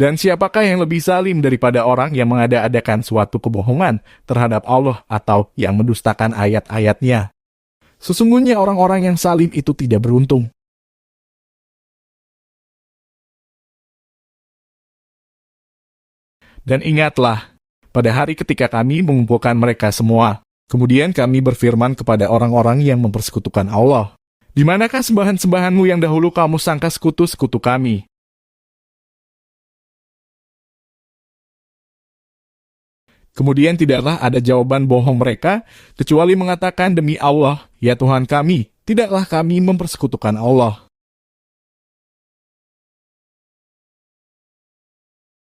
Dan siapakah yang lebih zalim daripada orang yang mengada-adakan suatu kebohongan terhadap Allah atau yang mendustakan ayat-ayatnya? Sesungguhnya orang-orang yang zalim itu tidak beruntung. Dan ingatlah, pada hari ketika kami mengumpulkan mereka semua, kemudian kami berfirman kepada orang-orang yang mempersekutukan Allah, "Di manakah sembahan-sembahanmu yang dahulu kamu sangka sekutu-sekutu kami?" Kemudian tidaklah ada jawaban bohong mereka, kecuali mengatakan, "Demi Allah, ya Tuhan kami, tidaklah kami mempersekutukan Allah."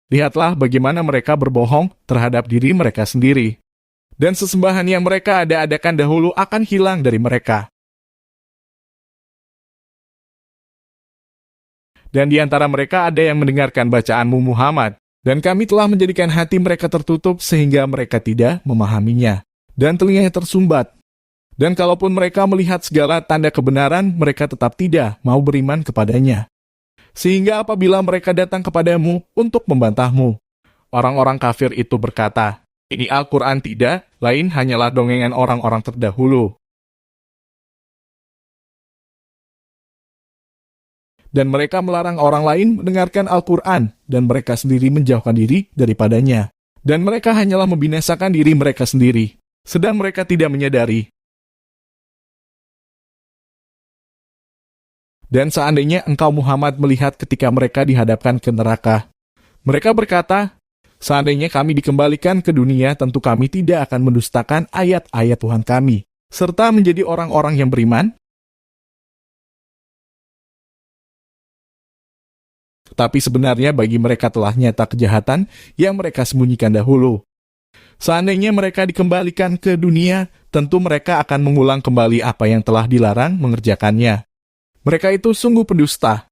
Lihatlah bagaimana mereka berbohong terhadap diri mereka sendiri. Dan sesembahan yang mereka ada-adakan dahulu akan hilang dari mereka. Dan di antara mereka ada yang mendengarkan bacaanmu Muhammad, dan kami telah menjadikan hati mereka tertutup sehingga mereka tidak memahaminya, dan telinganya tersumbat. Dan kalaupun mereka melihat segala tanda kebenaran, mereka tetap tidak mau beriman kepadanya. Sehingga apabila mereka datang kepadamu untuk membantahmu, orang-orang kafir itu berkata, "Ini Al-Quran tidak, lain hanyalah dongengan orang-orang terdahulu." Dan mereka melarang orang lain mendengarkan Al-Quran, dan mereka sendiri menjauhkan diri daripadanya. Dan mereka hanyalah membinasakan diri mereka sendiri, sedang mereka tidak menyadari. Dan seandainya engkau Muhammad melihat ketika mereka dihadapkan ke neraka, mereka berkata, "Seandainya kami dikembalikan ke dunia, tentu kami tidak akan mendustakan ayat-ayat Tuhan kami, serta menjadi orang-orang yang beriman." Tetapi sebenarnya bagi mereka telah nyata kejahatan yang mereka sembunyikan dahulu. Seandainya mereka dikembalikan ke dunia, tentu mereka akan mengulang kembali apa yang telah dilarang mengerjakannya. Mereka itu sungguh pendusta.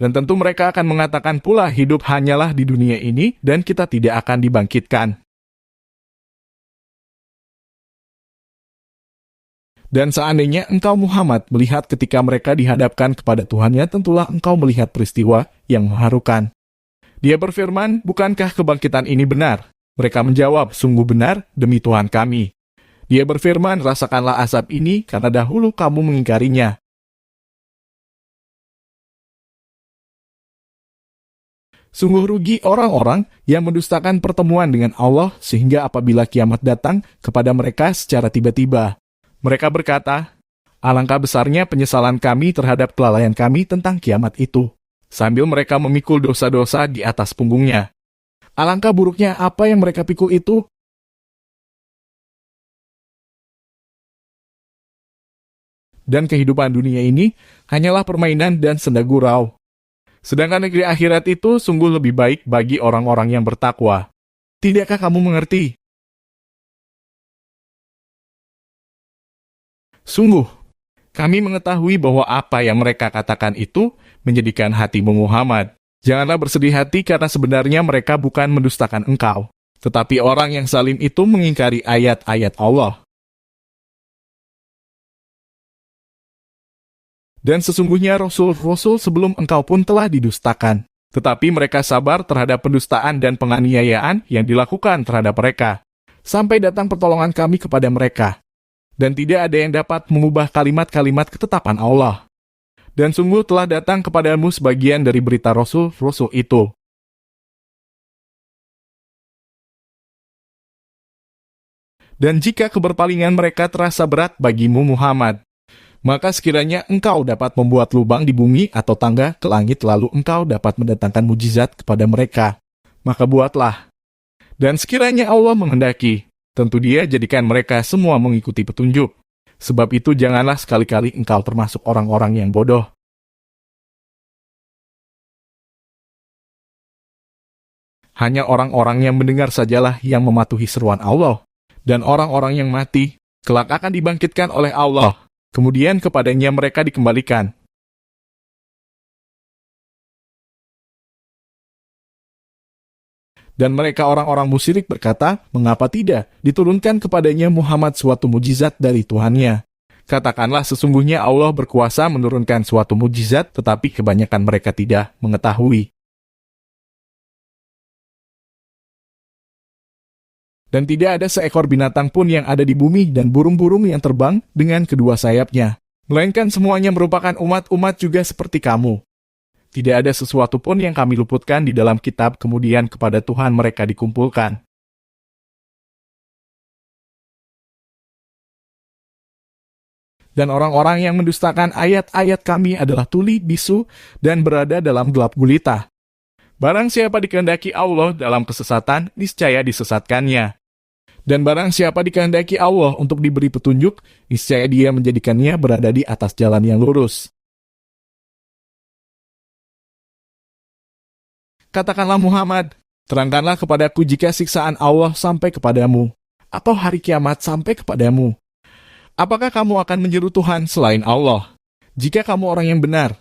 Dan tentu mereka akan mengatakan pula, hidup hanyalah di dunia ini dan kita tidak akan dibangkitkan. Dan seandainya engkau Muhammad melihat ketika mereka dihadapkan kepada Tuhannya, tentulah engkau melihat peristiwa yang mengharukan. Dia berfirman, "Bukankah kebangkitan ini benar?" Mereka menjawab, "Sungguh benar demi Tuhan kami." Dia berfirman, "Rasakanlah azab ini karena dahulu kamu mengingkarinya." Sungguh rugi orang-orang yang mendustakan pertemuan dengan Allah sehingga apabila kiamat datang kepada mereka secara tiba-tiba, mereka berkata, "Alangkah besarnya penyesalan kami terhadap kelalaian kami tentang kiamat itu," sambil mereka memikul dosa-dosa di atas punggungnya. Alangkah buruknya apa yang mereka pikul itu. Dan kehidupan dunia ini hanyalah permainan dan senda gurau. Sedangkan negeri akhirat itu sungguh lebih baik bagi orang-orang yang bertakwa. Tidakkah kamu mengerti? Sungguh, kami mengetahui bahwa apa yang mereka katakan itu menjadikan hatimu Muhammad. Janganlah bersedih hati karena sebenarnya mereka bukan mendustakan engkau, tetapi orang yang zalim itu mengingkari ayat-ayat Allah. Dan sesungguhnya Rasul-Rasul sebelum engkau pun telah didustakan, tetapi mereka sabar terhadap pendustaan dan penganiayaan yang dilakukan terhadap mereka, sampai datang pertolongan kami kepada mereka. Dan tidak ada yang dapat mengubah kalimat-kalimat ketetapan Allah. Dan sungguh telah datang kepadamu sebagian dari berita Rasul-Rasul itu. Dan jika keberpalingan mereka terasa berat bagimu Muhammad, maka sekiranya engkau dapat membuat lubang di bumi atau tangga ke langit lalu engkau dapat mendatangkan mujizat kepada mereka, maka buatlah. Dan sekiranya Allah menghendaki, tentu Dia jadikan mereka semua mengikuti petunjuk. Sebab itu janganlah sekali-kali engkau termasuk orang-orang yang bodoh. Hanya orang-orang yang mendengar sajalah yang mematuhi seruan Allah. Dan orang-orang yang mati, kelak akan dibangkitkan oleh Allah. Kemudian kepadanya mereka dikembalikan. Dan mereka orang-orang musyrik berkata, "Mengapa tidak diturunkan kepadanya Muhammad suatu mujizat dari Tuhannya?" Katakanlah sesungguhnya Allah berkuasa menurunkan suatu mukjizat, tetapi kebanyakan mereka tidak mengetahui. Dan tidak ada seekor binatang pun yang ada di bumi dan burung-burung yang terbang dengan kedua sayapnya, melainkan semuanya merupakan umat-umat juga seperti kamu. Tidak ada sesuatu pun yang kami luputkan di dalam kitab, kemudian kepada Tuhan mereka dikumpulkan. Dan orang-orang yang mendustakan ayat-ayat kami adalah tuli, bisu, dan berada dalam gelap gulita. Barang siapa dikehendaki Allah dalam kesesatan, niscaya disesatkannya. Dan barang siapa dikehendaki Allah untuk diberi petunjuk, niscaya Dia menjadikannya berada di atas jalan yang lurus. Katakanlah Muhammad, terangkanlah kepadaku jika siksaan Allah sampai kepadamu, atau hari kiamat sampai kepadamu. Apakah kamu akan menyeru Tuhan selain Allah? Jika kamu orang yang benar,